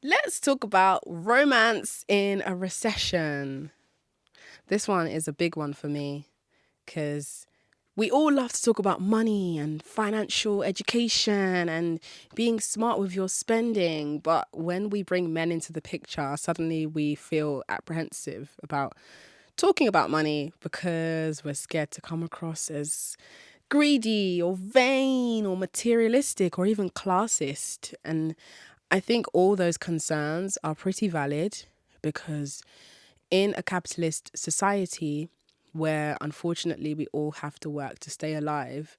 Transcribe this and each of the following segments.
Let's talk about romance in a recession. This one is a big one for me because we all love to talk about money and financial education and being smart with your spending. But when we bring men into the picture, suddenly we feel apprehensive about talking about money because we're scared to come across as greedy or vain or materialistic or even classist. And I think all those concerns are pretty valid because in a capitalist society where unfortunately we all have to work to stay alive,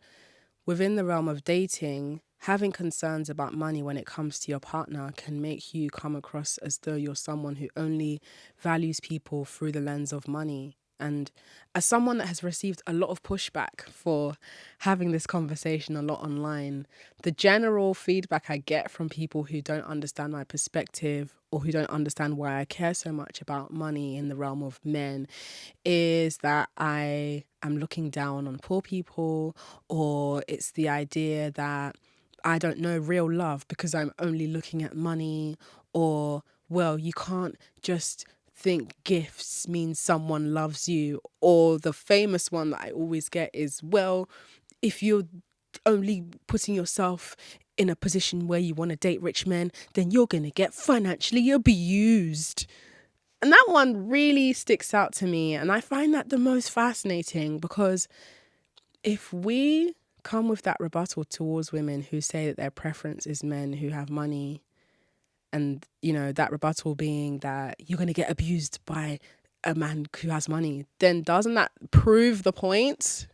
within the realm of dating, having concerns about money when it comes to your partner can make you come across as though you're someone who only values people through the lens of money. And as someone that has received a lot of pushback for having this conversation a lot online, the general feedback I get from people who don't understand my perspective or who don't understand why I care so much about money in the realm of men is that I am looking down on poor people, or it's the idea that I don't know real love because I'm only looking at money, or, well, you can't just think gifts means someone loves you, or the famous one that I always get is, well, if you're only putting yourself in a position where you want to date rich men, then you're going to get financially abused. And that one really sticks out to me. And I find that the most fascinating because if we come with that rebuttal towards women who say that their preference is men who have money, and, you know, that rebuttal being that you're going to get abused by a man who has money, then doesn't that prove the point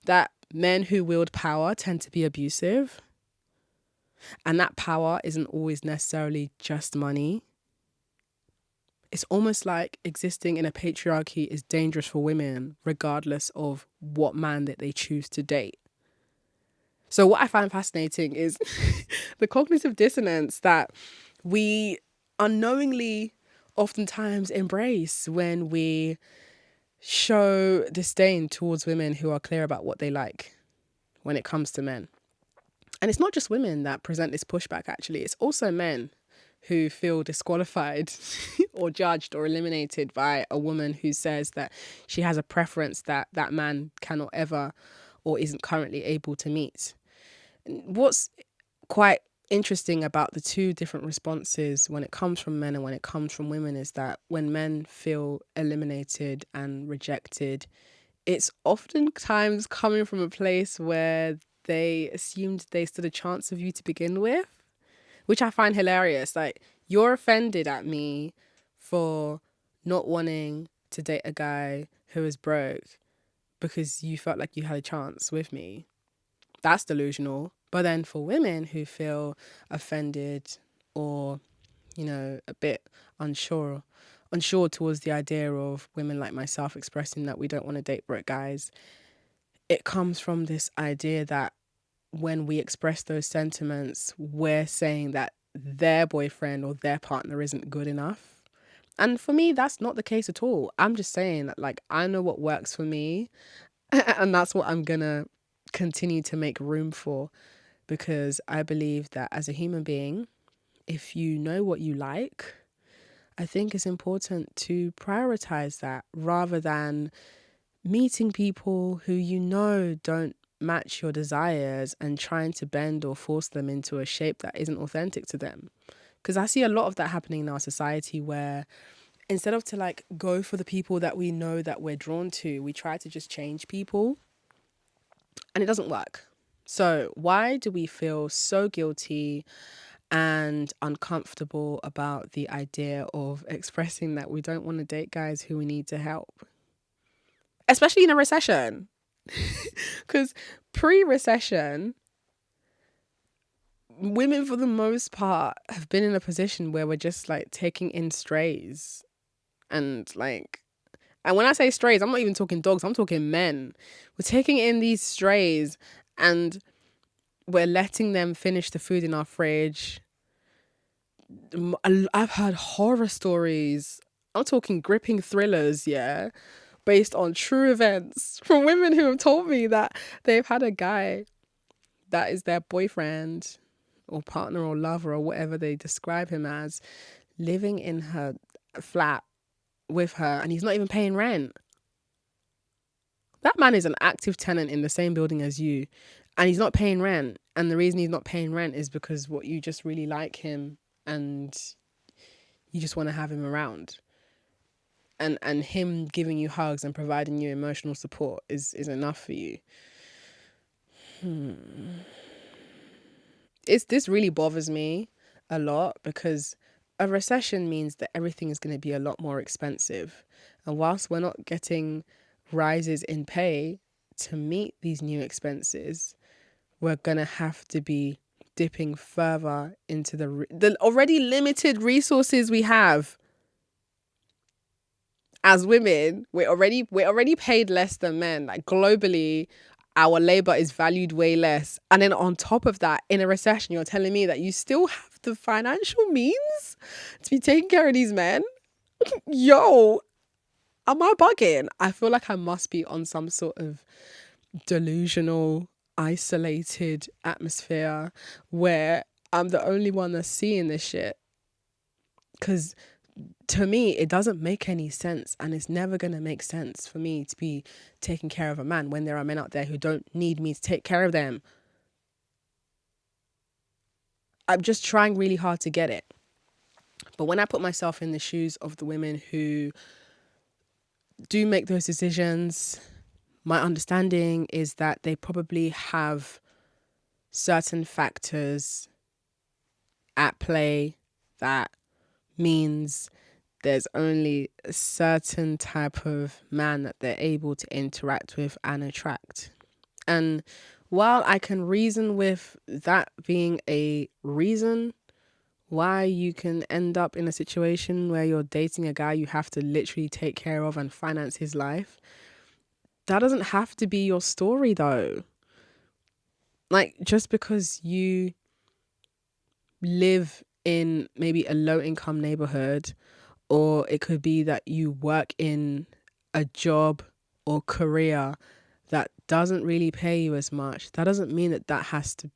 that men who wield power tend to be abusive? And that power isn't always necessarily just money. It's almost like existing in a patriarchy is dangerous for women, regardless of what man that they choose to date. So what I find fascinating is the cognitive dissonance that we unknowingly oftentimes embrace when we show disdain towards women who are clear about what they like when it comes to men. And it's not just women that present this pushback, actually. It's also men who feel disqualified or judged or eliminated by a woman who says that she has a preference that that man cannot ever or isn't currently able to meet. What's quite interesting about the two different responses when it comes from men and when it comes from women is that when men feel eliminated and rejected, it's oftentimes coming from a place where they assumed they stood a chance of you to begin with, which I find hilarious. Like, you're offended at me for not wanting to date a guy who is broke because you felt like you had a chance with me. That's delusional. But then for women who feel offended or, you know, a bit unsure towards the idea of women like myself expressing that we don't want to date broke guys, it comes from this idea that when we express those sentiments, we're saying that their boyfriend or their partner isn't good enough. And for me, that's not the case at all. I'm just saying that, like, I know what works for me and that's what I'm gonna continue to make room for, because I believe that as a human being, if you know what you like, I think it's important to prioritize that rather than meeting people who you know don't match your desires and trying to bend or force them into a shape that isn't authentic to them. Because I see a lot of that happening in our society where instead of to like go for the people that we know that we're drawn to, we try to just change people and it doesn't work. So why do we feel so guilty and uncomfortable about the idea of expressing that we don't want to date guys who we need to help? Especially in a recession. Because pre-recession, women for the most part have been in a position where we're just like taking in strays. And like, and when I say strays, I'm not even talking dogs, I'm talking men. We're taking in these strays and we're letting them finish the food in our fridge. I've heard horror stories. I'm talking gripping thrillers, yeah, based on true events from women who have told me that they've had a guy that is their boyfriend or partner or lover or whatever they describe him as, living in her flat with her, and he's not even paying rent. That man is an active tenant in the same building as you, and he's not paying rent. And the reason he's not paying rent is because what, you just really like him and you just want to have him around. And him giving you hugs and providing you emotional support is enough for you. This really bothers me a lot, because a recession means that everything is going to be a lot more expensive. And whilst we're not getting rises in pay to meet these new expenses, we're going to have to be dipping further into the already limited resources we have. As women, we're already paid less than men. Like, globally, our labor is valued way less. And then on top of that, in a recession, you're telling me that you still have the financial means to be taking care of these men? Yo, am I bugging? I feel like I must be on some sort of delusional, isolated atmosphere where I'm the only one that's seeing this shit. Because to me, it doesn't make any sense, and it's never going to make sense for me to be taking care of a man when there are men out there who don't need me to take care of them. I'm just trying really hard to get it. But when I put myself in the shoes of the women who do make those decisions, my understanding is that they probably have certain factors at play that means there's only a certain type of man that they're able to interact with and attract. And while I can reason with that being a reason why you can end up in a situation where you're dating a guy you have to literally take care of and finance his life, that doesn't have to be your story though. Like, just because you live in maybe a low income neighborhood, or it could be that you work in a job or career that doesn't really pay you as much, that doesn't mean that that has to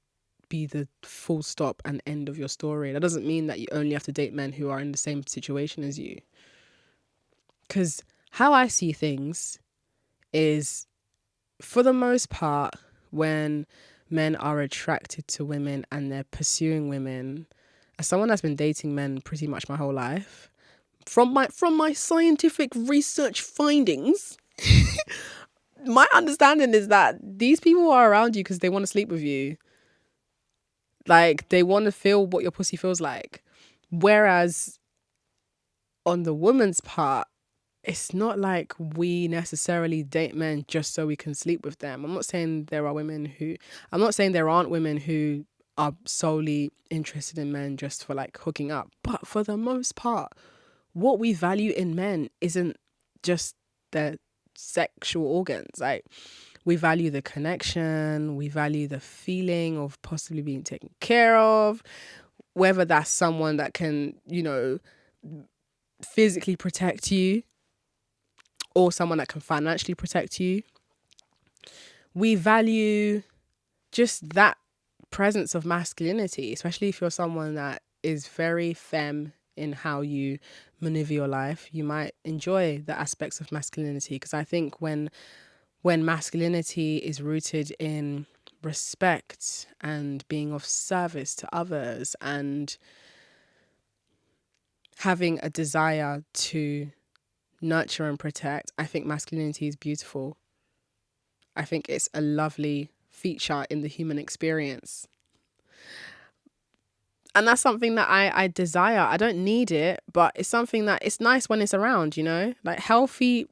be the full stop and end of your story. That doesn't mean that you only have to date men who are in the same situation as you. Because how I see things is, for the most part, when men are attracted to women and they're pursuing women, as someone that's been dating men pretty much my whole life, from my scientific research findings, my understanding is that these people are around you because they want to sleep with you. Like, they want to feel what your pussy feels like. Whereas on the woman's part, it's not like we necessarily date men just so we can sleep with them. I'm not saying there aren't women who are solely interested in men just for like hooking up. But for the most part, what we value in men isn't just their sexual organs. Like, we value the connection, we value the feeling of possibly being taken care of, whether that's someone that can, physically protect you or someone that can financially protect you. We value just that presence of masculinity, especially if you're someone that is very femme in how you maneuver your life. You might enjoy the aspects of masculinity, because I think when masculinity is rooted in respect and being of service to others and having a desire to nurture and protect, I think masculinity is beautiful. I think it's a lovely feature in the human experience. And that's something that I desire. I don't need it, but it's something that it's nice when it's around, Like, healthy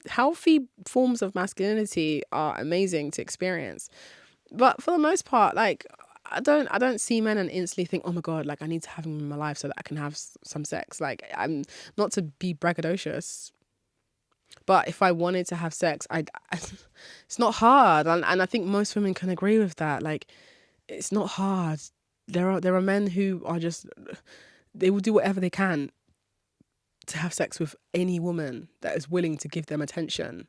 forms of masculinity are amazing to experience. But for the most part, like, I don't see men and instantly think, oh my God, like, I need to have him in my life so that I can have some sex. Like, I'm not to be braggadocious, but if I wanted to have sex, it's not hard. And I think most women can agree with that. Like, it's not hard. There are men who are just, they will do whatever they can to have sex with any woman that is willing to give them attention.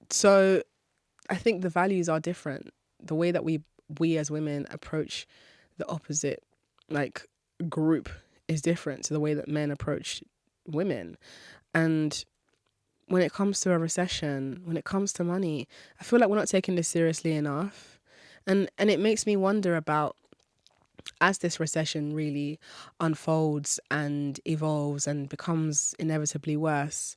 So I think the values are different. The way that we as women approach the opposite, like, group is different to the way that men approach women. And when it comes to a recession, when it comes to money, I feel like we're not taking this seriously enough. And it makes me wonder about, as this recession really unfolds and evolves and becomes inevitably worse,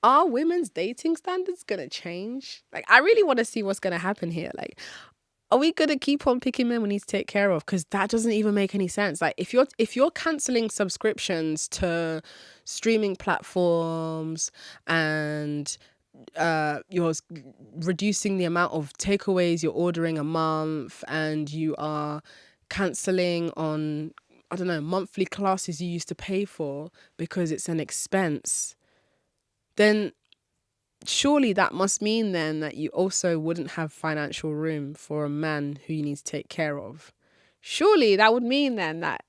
are women's dating standards going to change? Like, I really want to see what's going to happen here. Like, are we going to keep on picking men we need to take care of? Because that doesn't even make any sense. Like, if you're cancelling subscriptions to streaming platforms, and you're reducing the amount of takeaways you're ordering a month, and you are cancelling on, I don't know, monthly classes you used to pay for because it's an expense, then surely that must mean then that you also wouldn't have financial room for a man who you need to take care of. Surely that would mean then that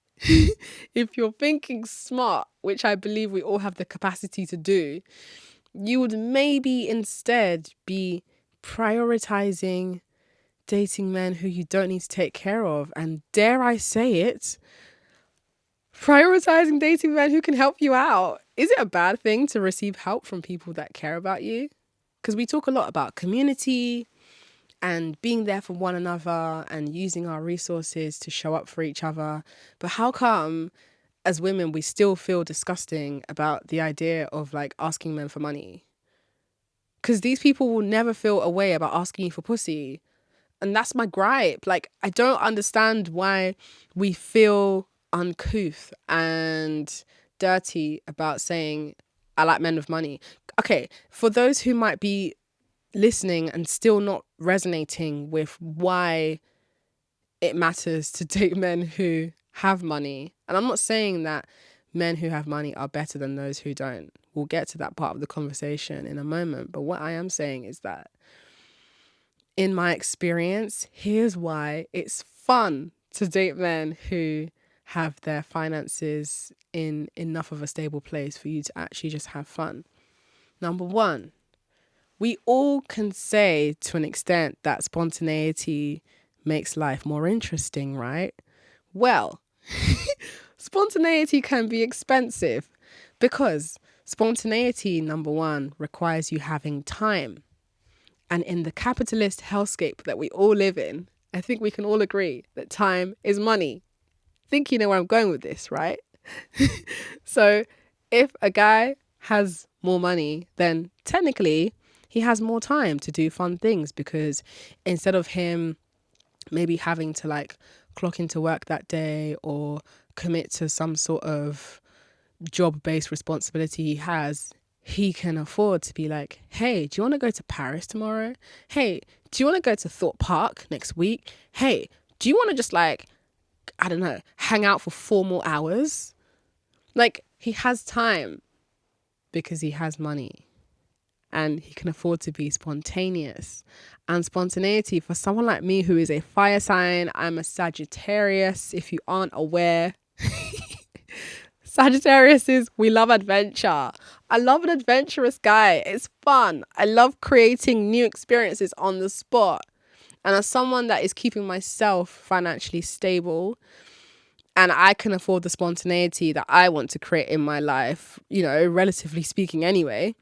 if you're thinking smart, which I believe we all have the capacity to do, you would maybe instead be prioritizing dating men who you don't need to take care of. And dare I say it, prioritizing dating men who can help you out. Is it a bad thing to receive help from people that care about you? Because we talk a lot about community and being there for one another and using our resources to show up for each other. But how come as women we still feel disgusting about the idea of like asking men for money? Because these people will never feel a way about asking you for pussy. And that's my gripe. Like, I don't understand why we feel uncouth and dirty about saying, I like men with money. Okay, for those who might be listening and still not resonating with why it matters to date men who have money, and I'm not saying that men who have money are better than those who don't. We'll get to that part of the conversation in a moment. But what I am saying is that, in my experience, here's why it's fun to date men who have their finances in enough of a stable place for you to actually just have fun. Number one, we all can say to an extent that spontaneity makes life more interesting, right? Well, spontaneity can be expensive because spontaneity, number one, requires you having time. And in the capitalist hellscape that we all live in, I think we can all agree that time is money. I think you know where I'm going with this, right? So if a guy has more money, then technically he has more time to do fun things, because instead of him maybe having to like clock into work that day or commit to some sort of job-based responsibility he can afford to be like, hey, do you want to go to Paris tomorrow? Hey, do you want to go to Thorpe Park next week? Hey, do you want to just like, I don't know, hang out for 4 more hours? Like, he has time because he has money and he can afford to be spontaneous. And spontaneity, for someone like me who is a fire sign, I'm a Sagittarius, if you aren't aware. Sagittariuses, we love adventure. I love an adventurous guy. It's fun. I love creating new experiences on the spot. And as someone that is keeping myself financially stable, and I can afford the spontaneity that I want to create in my life, you know, relatively speaking anyway,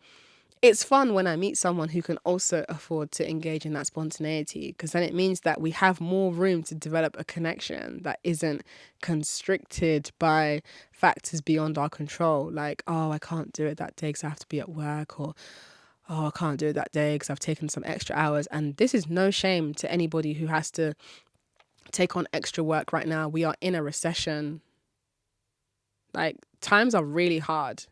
it's fun when I meet someone who can also afford to engage in that spontaneity, because then it means that we have more room to develop a connection that isn't constricted by factors beyond our control. Like, oh, I can't do it that day because I have to be at work, or oh, I can't do it that day because I've taken some extra hours. And this is no shame to anybody who has to take on extra work right now. We are in a recession. Like, times are really hard.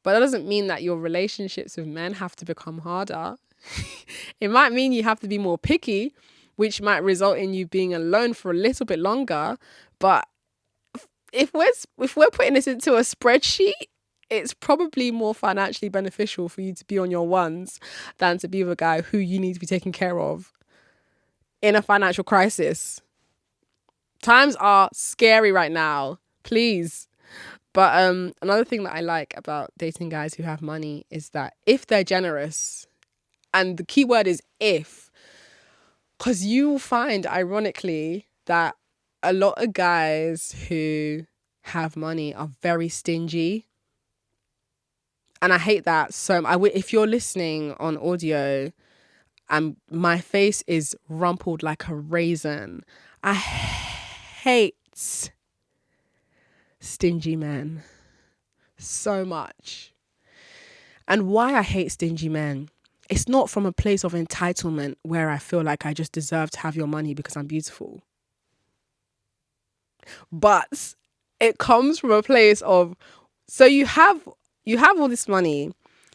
But that doesn't mean that your relationships with men have to become harder. It might mean you have to be more picky, which might result in you being alone for a little bit longer. But if we're putting this into a spreadsheet, it's probably more financially beneficial for you to be on your ones than to be with a guy who you need to be taking care of in a financial crisis. Times are scary right now. Please. But another thing that I like about dating guys who have money is that if they're generous, and the key word is if, because you will find, ironically, that a lot of guys who have money are very stingy. And I hate that. So if you're listening on audio and my face is rumpled like a raisin, I hate stingy men so much. And why I hate stingy men, it's not from a place of entitlement where I feel like I just deserve to have your money because I'm beautiful. But it comes from a place of, so you have all this money,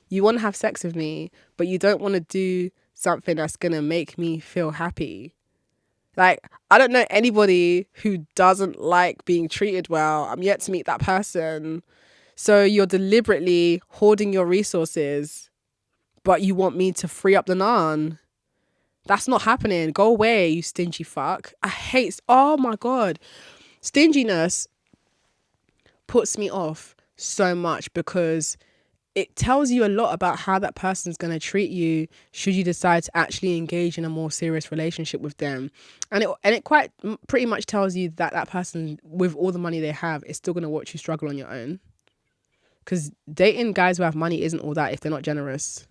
you want to have sex with me, but you don't want to do something that's going to make me feel happy. Like, I don't know anybody who doesn't like being treated well. I'm yet to meet that person. So you're deliberately hoarding your resources, but you want me to free up the naan. That's not happening. Go away, you stingy fuck. Oh my God. Stinginess puts me off so much because it tells you a lot about how that person's going to treat you should you decide to actually engage in a more serious relationship with them. And it quite pretty much tells you that that person, with all the money they have, is still going to watch you struggle on your own. Because dating guys who have money isn't all that if they're not generous.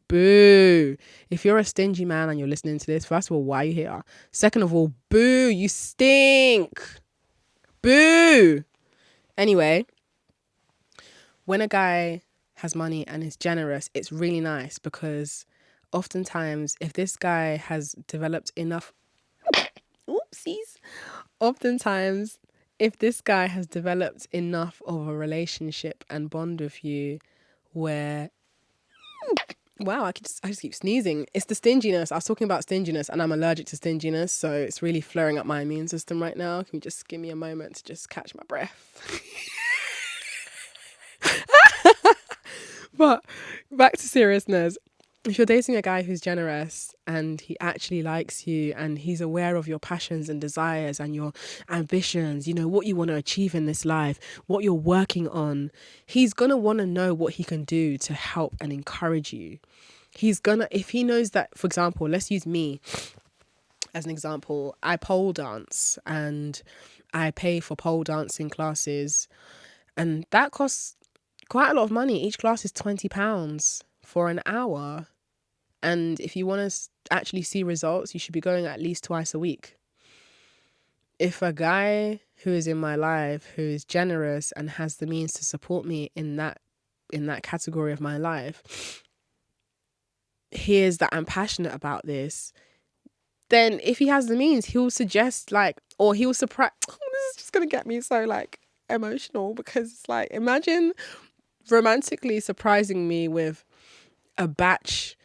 Boo. If you're a stingy man and you're listening to this, first of all, why are you here? Second of all, boo, you stink. Boo. Anyway, when a guy has money and is generous, it's really nice because oftentimes if this guy has developed enough oftentimes if this guy has developed enough of a relationship and bond with you where wow, I just keep sneezing. It's the stinginess. I was talking about stinginess and I'm allergic to stinginess, so it's really flaring up my immune system right now. Can you just give me a moment to just catch my breath? But back to seriousness. If you're dating a guy who's generous and he actually likes you and he's aware of your passions and desires and your ambitions, you know, what you want to achieve in this life, what you're working on, he's going to want to know what he can do to help and encourage you. If he knows that, for example, let's use me as an example. I pole dance and I pay for pole dancing classes, and that costs quite a lot of money. Each class is £20 for an hour. And if you want to actually see results, you should be going at least twice a week. If a guy who is in my life, who is generous and has the means to support me in that category of my life, hears that I'm passionate about this, then if he has the means, he'll suggest or he'll surprise. This is just going to get me so emotional because it's imagine romantically surprising me with a batch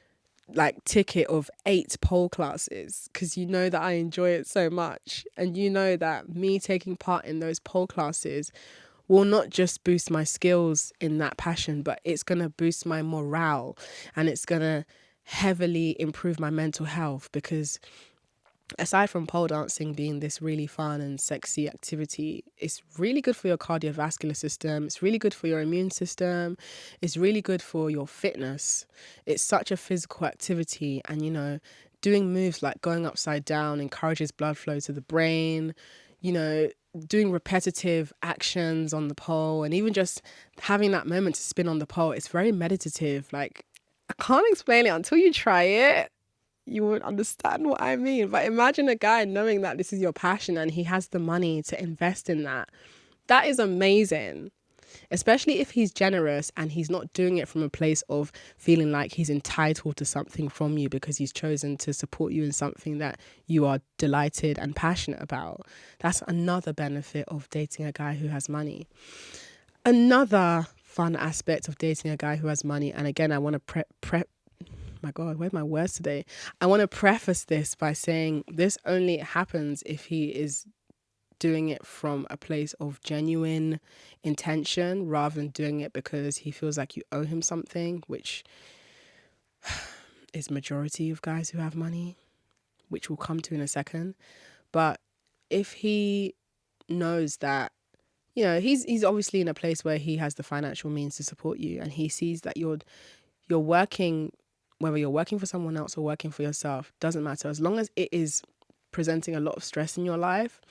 ticket of 8 pole classes because you know that I enjoy it so much, and you know that me taking part in those pole classes will not just boost my skills in that passion, but it's going to boost my morale and it's going to heavily improve my mental health. Because aside from pole dancing being this really fun and sexy activity, it's really good for your cardiovascular system. It's really good for your immune system. It's really good for your fitness. It's such a physical activity. And, you know, doing moves like going upside down encourages blood flow to the brain, you know, doing repetitive actions on the pole and even just having that moment to spin on the pole. It's very meditative. I can't explain it until you try it. You won't understand what I mean. But imagine a guy knowing that this is your passion and he has the money to invest in that. That is amazing. Especially if he's generous and he's not doing it from a place of feeling like he's entitled to something from you because he's chosen to support you in something that you are delighted and passionate about. That's another benefit of dating a guy who has money. Another fun aspect of dating a guy who has money, and again, I want to my God, where's my words today? I want to preface this by saying this only happens if he is doing it from a place of genuine intention rather than doing it because he feels like you owe him something, which is majority of guys who have money, which we'll come to in a second. But if he knows that, you know, he's obviously in a place where he has the financial means to support you, and he sees that you're working, whether you're working for someone else or working for yourself, doesn't matter. As long as it is presenting a lot of stress in your life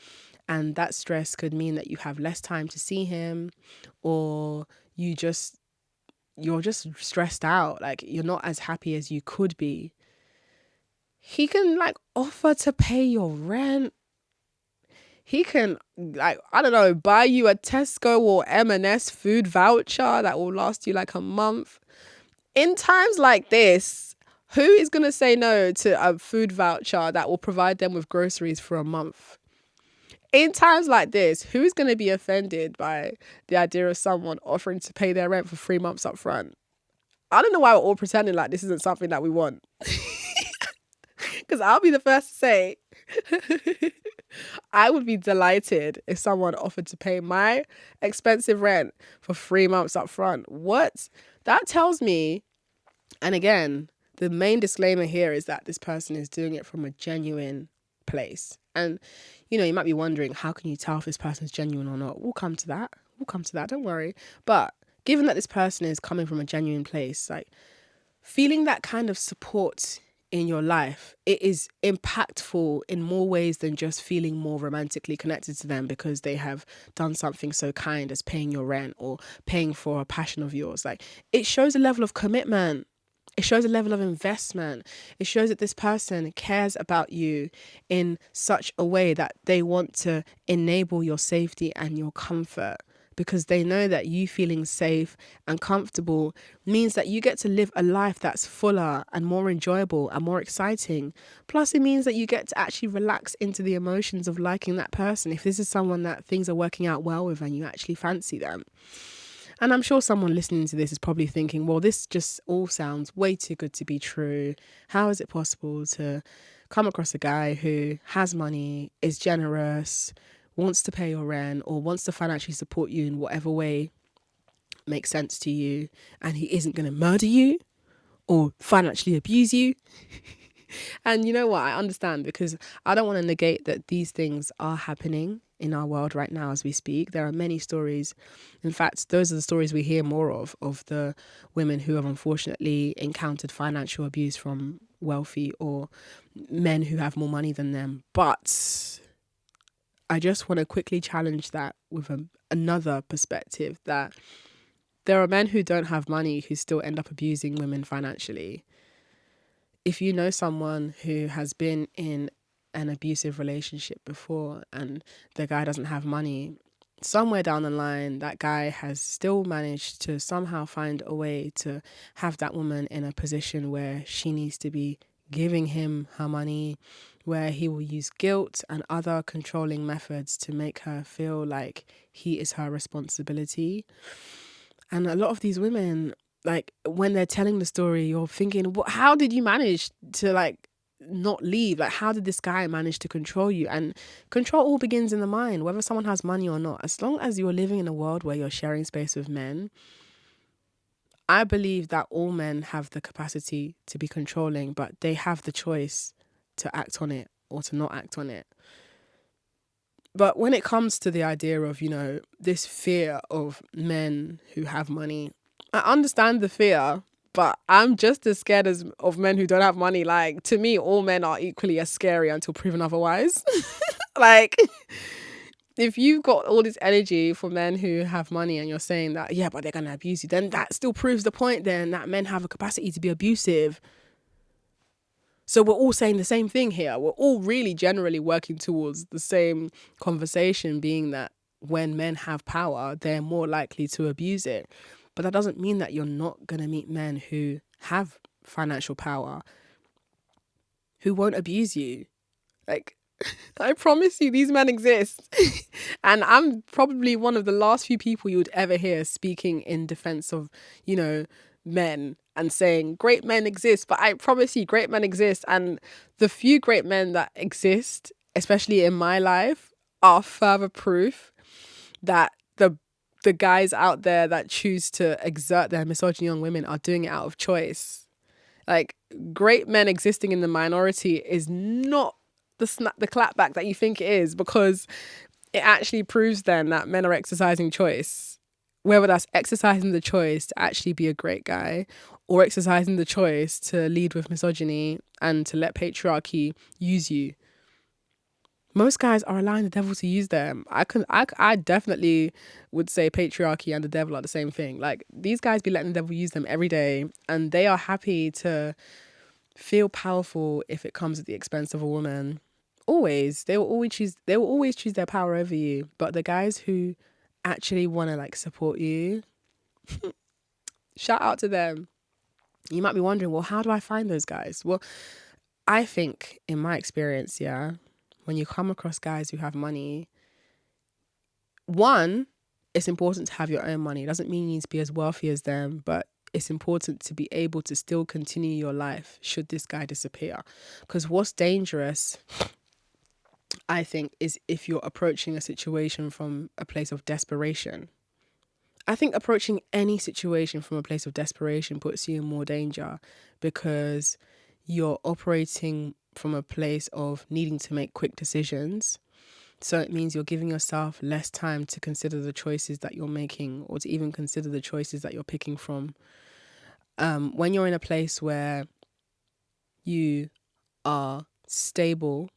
And that stress could mean that you have less time to see him, or you're just stressed out. Like, you're not as happy as you could be. He can like offer to pay your rent. He can, like, I don't know, buy you a Tesco or M&S food voucher that will last you like a month. In times like this, who is going to say no to a food voucher that will provide them with groceries for a month? In times like this, who is going to be offended by the idea of someone offering to pay their rent for 3 months up front? I don't know why we're all pretending like this isn't something that we want. Because I'll be the first to say, I would be delighted if someone offered to pay my expensive rent for 3 months up front. What? That tells me, and again, the main disclaimer here is that this person is doing it from a genuine place. And, you know, you might be wondering, how can you tell if this person's genuine or not? We'll come to that. Don't worry. But given that this person is coming from a genuine place, like, feeling that kind of support in your life, it is impactful in more ways than just feeling more romantically connected to them because they have done something so kind as paying your rent or paying for a passion of yours. Like, it shows a level of commitment. It shows a level of investment. It shows that this person cares about you in such a way that they want to enable your safety and your comfort, because they know that you feeling safe and comfortable means that you get to live a life that's fuller and more enjoyable and more exciting. Plus, it means that you get to actually relax into the emotions of liking that person if this is someone that things are working out well with and you actually fancy them. And I'm sure someone listening to this is probably thinking, well, this just all sounds way too good to be true. How is it possible to come across a guy who has money, is generous, wants to pay your rent, or wants to financially support you in whatever way makes sense to you, and he isn't going to murder you or financially abuse you? And you know what? I understand, because I don't want to negate that these things are happening in our world right now as we speak. There are many stories. In fact, those are the stories we hear more of the women who have unfortunately encountered financial abuse from wealthy or men who have more money than them. But I just want to quickly challenge that with another perspective, that there are men who don't have money who still end up abusing women financially. If you know someone who has been in an abusive relationship before and the guy doesn't have money, somewhere down the line, that guy has still managed to somehow find a way to have that woman in a position where she needs to be giving him her money, where he will use guilt and other controlling methods to make her feel like he is her responsibility. And a lot of these women, like, when they're telling the story, you're thinking, how did you manage to, like, not leave? Like, how did this guy manage to control you? And control all begins in the mind, whether someone has money or not. As long as you're living in a world where you're sharing space with men, I believe that all men have the capacity to be controlling, but they have the choice to act on it or to not act on it. But when it comes to the idea of, you know, this fear of men who have money, I understand the fear, but I'm just as scared of men who don't have money. Like, to me, all men are equally as scary until proven otherwise. Like, if you've got all this energy for men who have money and you're saying that, yeah, but they're going to abuse you, then that still proves the point then that men have a capacity to be abusive. So we're all saying the same thing here. We're all really generally working towards the same conversation, being that when men have power, they're more likely to abuse it. But that doesn't mean that you're not going to meet men who have financial power who won't abuse you. Like, I promise you, these men exist. And I'm probably one of the last few people you would ever hear speaking in defense of, you know, men and saying great men exist. But I promise you, great men exist. And the few great men that exist, especially in my life, are further proof that the guys out there that choose to exert their misogyny on women are doing it out of choice. Like, great men existing in the minority is not the clapback that you think it is, because it actually proves then that men are exercising choice. Whether that's exercising the choice to actually be a great guy or exercising the choice to lead with misogyny and to let patriarchy use you. Most guys are allowing the devil to use them. I definitely would say patriarchy and the devil are the same thing. Like, these guys be letting the devil use them every day, and they are happy to feel powerful if it comes at the expense of a woman. Always. They will always choose their power over you. But the guys who actually want to like support you, shout out to them. You might be wondering, well, how do I find those guys? Well, I think in my experience, yeah, when you come across guys who have money, one, it's important to have your own money. It doesn't mean you need to be as wealthy as them, but it's important to be able to still continue your life should this guy disappear. Because what's dangerous, I think, is if you're approaching a situation from a place of desperation. I think approaching any situation from a place of desperation puts you in more danger, because you're operating from a place of needing to make quick decisions. So it means you're giving yourself less time to consider the choices that you're making, or to even consider the choices that you're picking from. When you're in a place where you are stable,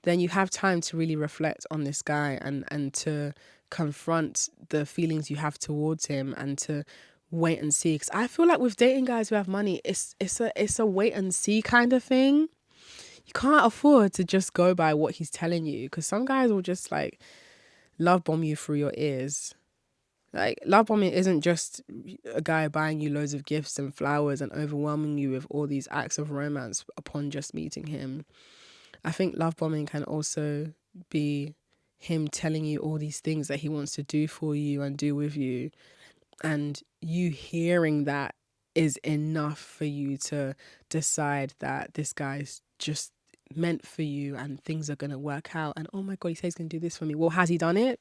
then you have time to really reflect on this guy, and to confront the feelings you have towards him, and to wait and see. Because I feel like with dating guys who have money, it's a wait and see kind of thing. You can't afford to just go by what he's telling you, because some guys will just like love bomb you through your ears. Like, love bombing isn't just a guy buying you loads of gifts and flowers and overwhelming you with all these acts of romance upon just meeting him. I think love bombing can also be him telling you all these things that he wants to do for you and do with you. And you hearing that is enough for you to decide that this guy's just meant for you and things are going to work out. And oh my God, he says he's going to do this for me. Well, has he done it?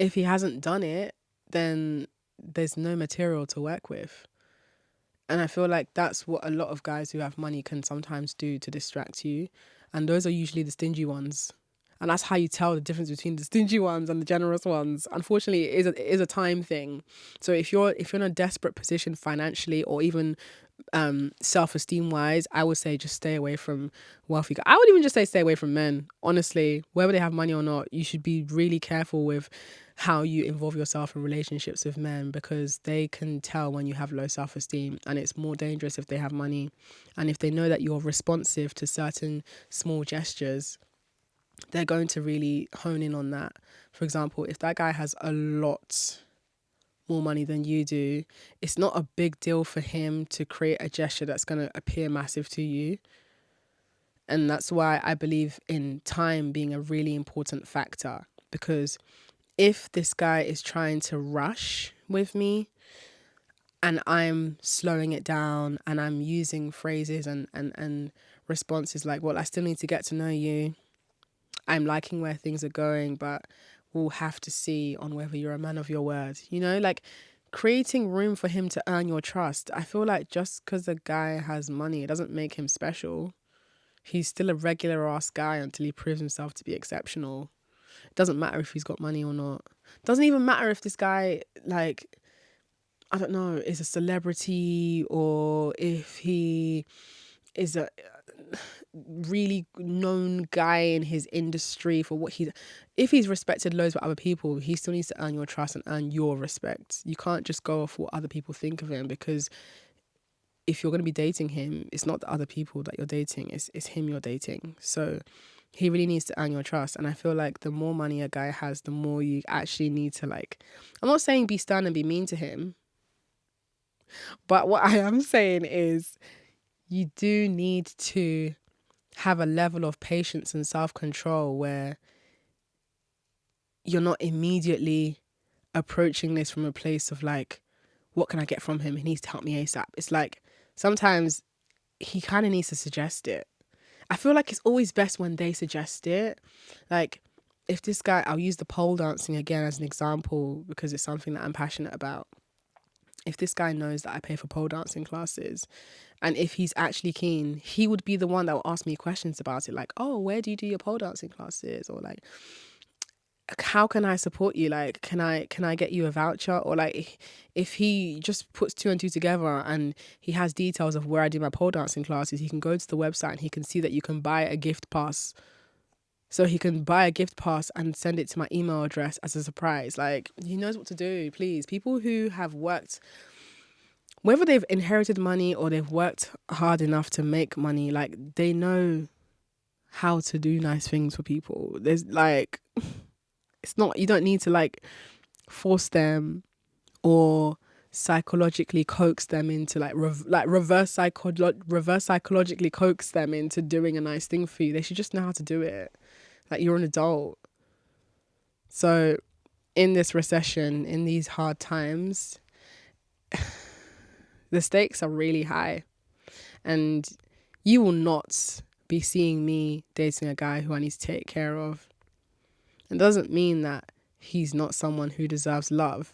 If he hasn't done it, then there's no material to work with. And I feel like that's what a lot of guys who have money can sometimes do to distract you. And those are usually the stingy ones. And that's how you tell the difference between the stingy ones and the generous ones. Unfortunately, it is a time thing. So if you're in a desperate position financially, or even self-esteem wise, I would say just stay away from wealthy guys. I would even just say stay away from men. Honestly, whether they have money or not, you should be really careful with how you involve yourself in relationships with men, because they can tell when you have low self-esteem, and it's more dangerous if they have money. And if they know that you're responsive to certain small gestures, they're going to really hone in on that. For example, if that guy has a lot more money than you do, it's not a big deal for him to create a gesture that's going to appear massive to you. And that's why I believe in time being a really important factor, because if this guy is trying to rush with me and I'm slowing it down and I'm using phrases and responses like, well, I still need to get to know you, I'm liking where things are going, but we'll have to see on whether you're a man of your word. Like creating room for him to earn your trust. I feel like just because a guy has money, it doesn't make him special. He's still a regular ass guy until he proves himself to be exceptional. It doesn't matter if he's got money or not. It doesn't even matter if this guy, like, I don't know, is a celebrity, or if he is a really known guy in his industry for what if he's respected loads by other people, he still needs to earn your trust and earn your respect. You can't just go off what other people think of him, because if you're going to be dating him, it's not the other people that you're dating, it's him you're dating. So he really needs to earn your trust. And I feel like the more money a guy has, the more you actually need to, like, I'm not saying be stern and be mean to him, but what I am saying is you do need to have a level of patience and self-control where you're not immediately approaching this from a place of like, what can I get from him? He needs to help me ASAP. It's like, sometimes he kind of needs to suggest it. I feel like it's always best when they suggest it. Like, if this guy, I'll use the pole dancing again as an example, because it's something that I'm passionate about. If this guy knows that I pay for pole dancing classes, and if he's actually keen, he would be the one that will ask me questions about it. Like, oh, where do you do your pole dancing classes? Or like, how can I support you? Like, can I get you a voucher? Or like, if he just puts two and two together and he has details of where I do my pole dancing classes, he can go to the website and he can see that you can buy a gift pass so he can buy a gift pass and send it to my email address as a surprise. Like, he knows what to do, please. People who have worked, whether they've inherited money or they've worked hard enough to make money, like, they know how to do nice things for people. There's like, it's not, you don't need to like force them or psychologically coax them into reverse psychologically coax them into doing a nice thing for you. They should just know how to do it. Like, you're an adult. So in this recession, in these hard times, the stakes are really high, and you will not be seeing me dating a guy who I need to take care of. It doesn't mean that he's not someone who deserves love.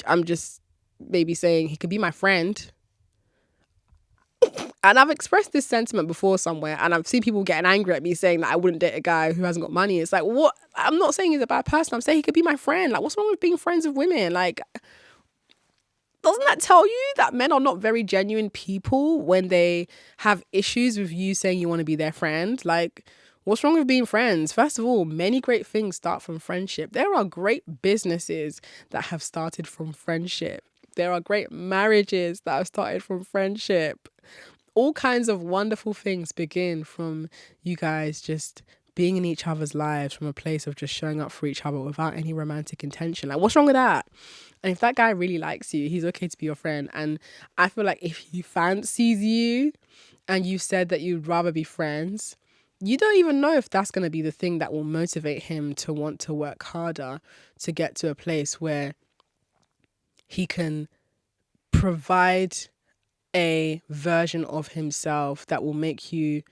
I'm just maybe saying he could be my friend. And I've expressed this sentiment before somewhere, and I've seen people getting angry at me saying that I wouldn't date a guy who hasn't got money. It's like, what? I'm not saying he's a bad person. I'm saying he could be my friend. Like, what's wrong with being friends with women? Like, doesn't that tell you that men are not very genuine people when they have issues with you saying you want to be their friend? Like, what's wrong with being friends? First of all, many great things start from friendship. There are great businesses that have started from friendship. There are great marriages that have started from friendship. All kinds of wonderful things begin from you guys just being in each other's lives from a place of just showing up for each other without any romantic intention. Like, what's wrong with that? And if that guy really likes you, he's okay to be your friend. And I feel like if he fancies you and you said that you'd rather be friends, you don't even know if that's going to be the thing that will motivate him to want to work harder to get to a place where he can provide a version of himself that will make you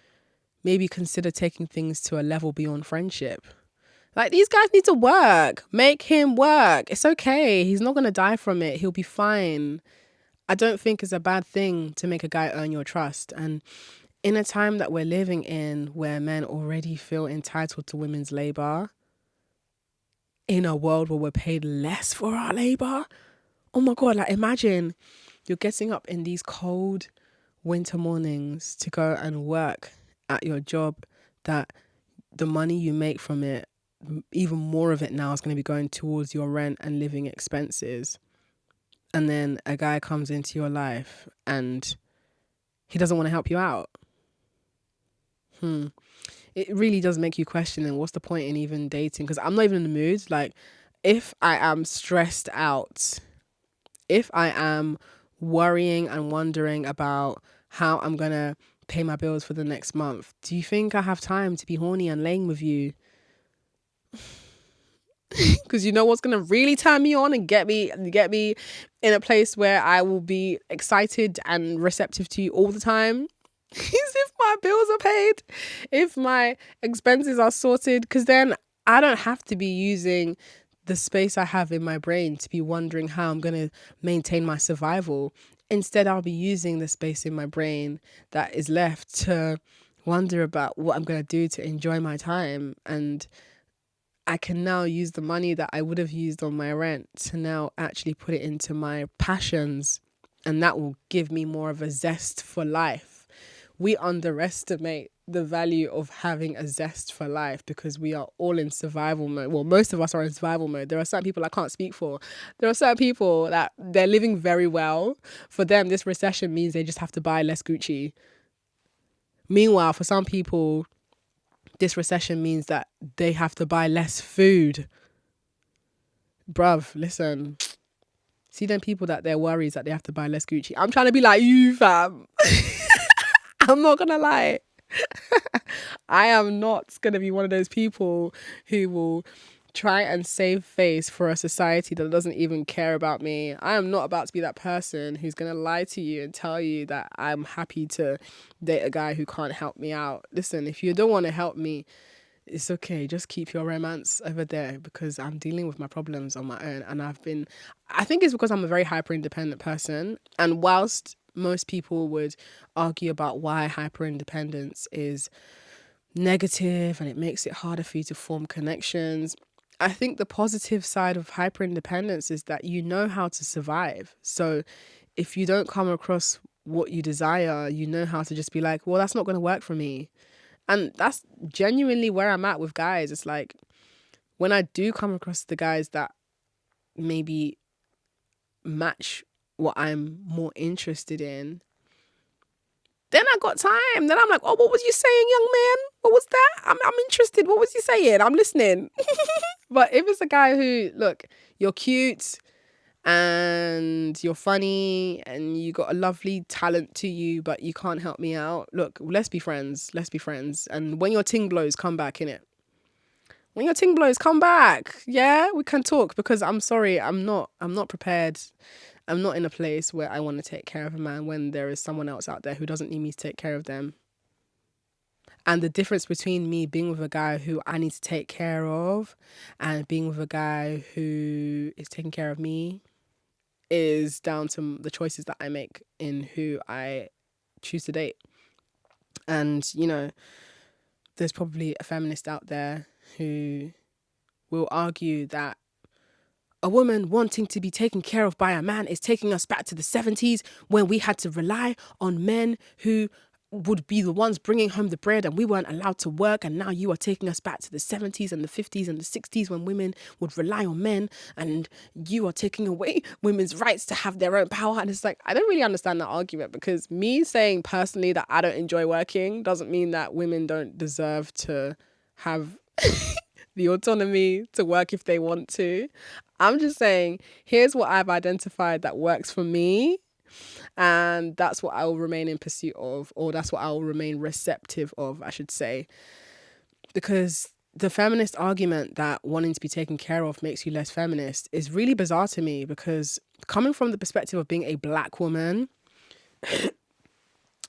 maybe consider taking things to a level beyond friendship. Like, these guys need to work. Make him work. It's okay. He's not going to die from it. He'll be fine. I don't think it's a bad thing to make a guy earn your trust. And in a time that we're living in where men already feel entitled to women's labor, in a world where we're paid less for our labor, oh my God, like, imagine you're getting up in these cold winter mornings to go and work at your job that the money you make from it, even more of it now, is going to be going towards your rent and living expenses. And then a guy comes into your life and he doesn't want to help you out. It really does make you question, and what's the point in even dating? Because I'm not even in the mood. Like, if I am stressed out, if I am worrying and wondering about how I'm going to pay my bills for the next month, do you think I have time to be horny and laying with you? Because you know what's going to really turn me on and get me in a place where I will be excited and receptive to you all the time is if my bills are paid, if my expenses are sorted, because then I don't have to be using the space I have in my brain to be wondering how I'm going to maintain my survival. Instead, I'll be using the space in my brain that is left to wonder about what I'm going to do to enjoy my time. And I can now use the money that I would have used on my rent to now actually put it into my passions. And that will give me more of a zest for life. We underestimate the value of having a zest for life because we are all in survival mode. Well, most of us are in survival mode. There are certain people I can't speak for. There are certain people that they're living very well. For them, this recession means they just have to buy less Gucci. Meanwhile, for some people, this recession means that they have to buy less food. Bruv, listen. See them people that their worries that they have to buy less Gucci. I'm trying to be like you, fam. I'm not gonna lie. I am not gonna be one of those people who will try and save face for a society that doesn't even care about me. I am not about to be that person who's gonna lie to you and tell you that I'm happy to date a guy who can't help me out. Listen, if you don't want to help me, it's okay. Just keep your romance over there because I'm dealing with my problems on my own. And I think it's because I'm a very hyper independent person. And whilst most people would argue about why hyper independence is negative and it makes it harder for you to form connections, I think the positive side of hyper independence is that you know how to survive. So if you don't come across what you desire, you know how to just be like, well, that's not going to work for me. And that's genuinely where I'm at with guys. It's like when I do come across the guys that maybe match what I'm more interested in, then I got time. Then I'm like, oh, what was you saying, young man? What was that? I'm interested. What was you saying? I'm listening. But if it's a guy who, look, you're cute and you're funny and you got a lovely talent to you, but you can't help me out. Look, let's be friends. Let's be friends. And when your ting blows, come back, innit? When your ting blows, come back. Yeah, we can talk, because I'm sorry, I'm not prepared. I'm not in a place where I want to take care of a man when there is someone else out there who doesn't need me to take care of them. And the difference between me being with a guy who I need to take care of and being with a guy who is taking care of me is down to the choices that I make in who I choose to date. And, you know, there's probably a feminist out there who will argue that a woman wanting to be taken care of by a man is taking us back to the 70s when we had to rely on men who would be the ones bringing home the bread and we weren't allowed to work. And now you are taking us back to the 70s and the 50s and the 60s when women would rely on men, and you are taking away women's rights to have their own power. And it's like, I don't really understand that argument, because me saying personally that I don't enjoy working doesn't mean that women don't deserve to have the autonomy to work if they want to. I'm just saying, here's what I've identified that works for me. And that's what I will remain in pursuit of, or that's what I will remain receptive of, I should say. Because the feminist argument that wanting to be taken care of makes you less feminist is really bizarre to me, because coming from the perspective of being a black woman,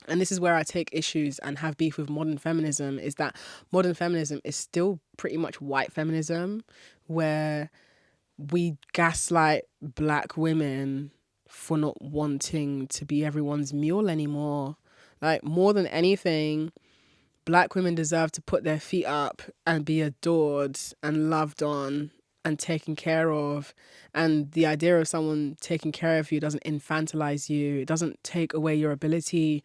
and this is where I take issues and have beef with modern feminism, is that modern feminism is still pretty much white feminism, where we gaslight black women for not wanting to be everyone's mule anymore. Like, more than anything, black women deserve to put their feet up and be adored and loved on and taken care of. And the idea of someone taking care of you doesn't infantilize you. It doesn't take away your ability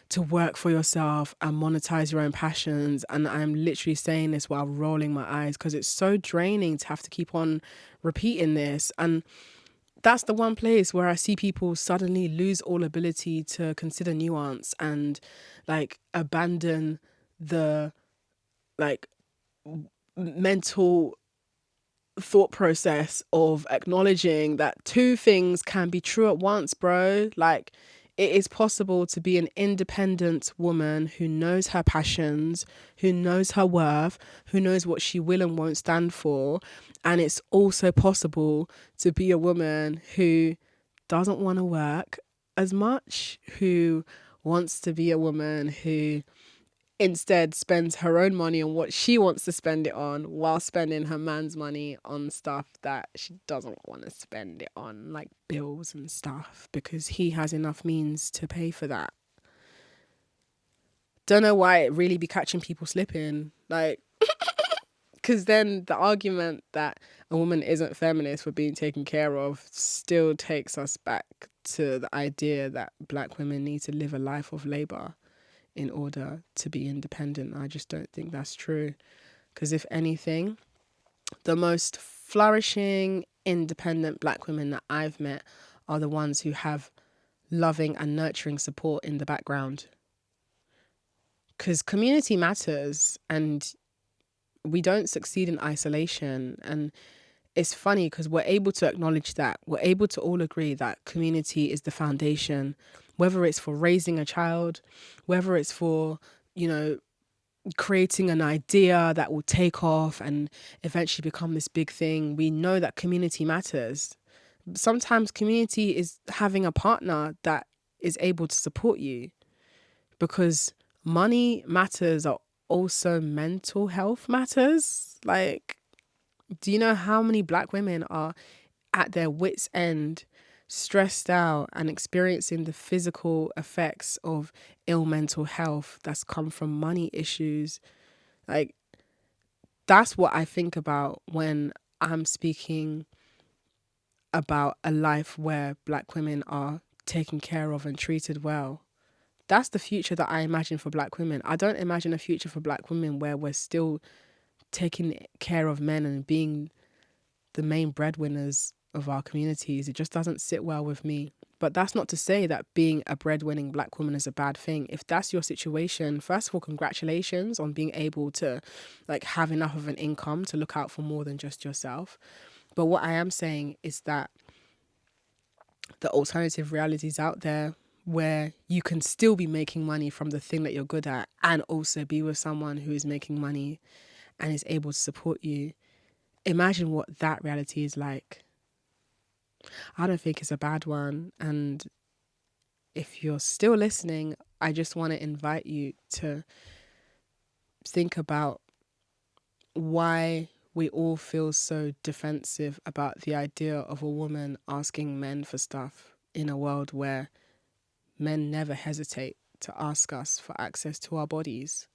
to work for yourself and monetize your own passions. And I'm literally saying this while rolling my eyes, because it's so draining to have to keep on repeating this. And that's the one place where I see people suddenly lose all ability to consider nuance and like abandon the like mental thought process of acknowledging that two things can be true at once, bro. Like, it is possible to be an independent woman who knows her passions, who knows her worth, who knows what she will and won't stand for. And it's also possible to be a woman who doesn't want to work as much, who wants to be a woman who instead spends her own money on what she wants to spend it on, while spending her man's money on stuff that she doesn't want to spend it on, like bills and stuff, because he has enough means to pay for that. Don't know why it really be catching people slipping. Like, because then the argument that a woman isn't feminist for being taken care of still takes us back to the idea that black women need to live a life of labor in order to be independent. I just don't think that's true. Because if anything, the most flourishing, independent black women that I've met are the ones who have loving and nurturing support in the background. Because community matters, and we don't succeed in isolation. And it's funny because we're able to acknowledge that. We're able to all agree that community is the foundation, whether it's for raising a child, whether it's for, you know, creating an idea that will take off and eventually become this big thing. We know that community matters. Sometimes community is having a partner that is able to support you, because money matters are also mental health matters. Like, do you know how many black women are at their wits' end, stressed out and experiencing the physical effects of ill mental health that's come from money issues? Like, that's what I think about when I'm speaking about a life where black women are taken care of and treated well. That's the future that I imagine for black women. I don't imagine a future for black women where we're still taking care of men and being the main breadwinners of our communities. It just doesn't sit well with me. But that's not to say that being a breadwinning black woman is a bad thing. If that's your situation, first of all, congratulations on being able to like have enough of an income to look out for more than just yourself. But what I am saying is that the alternative realities out there where you can still be making money from the thing that you're good at and also be with someone who is making money and is able to support you. Imagine what that reality is like. I don't think it's a bad one. And if you're still listening, I just want to invite you to think about why we all feel so defensive about the idea of a woman asking men for stuff in a world where men never hesitate to ask us for access to our bodies.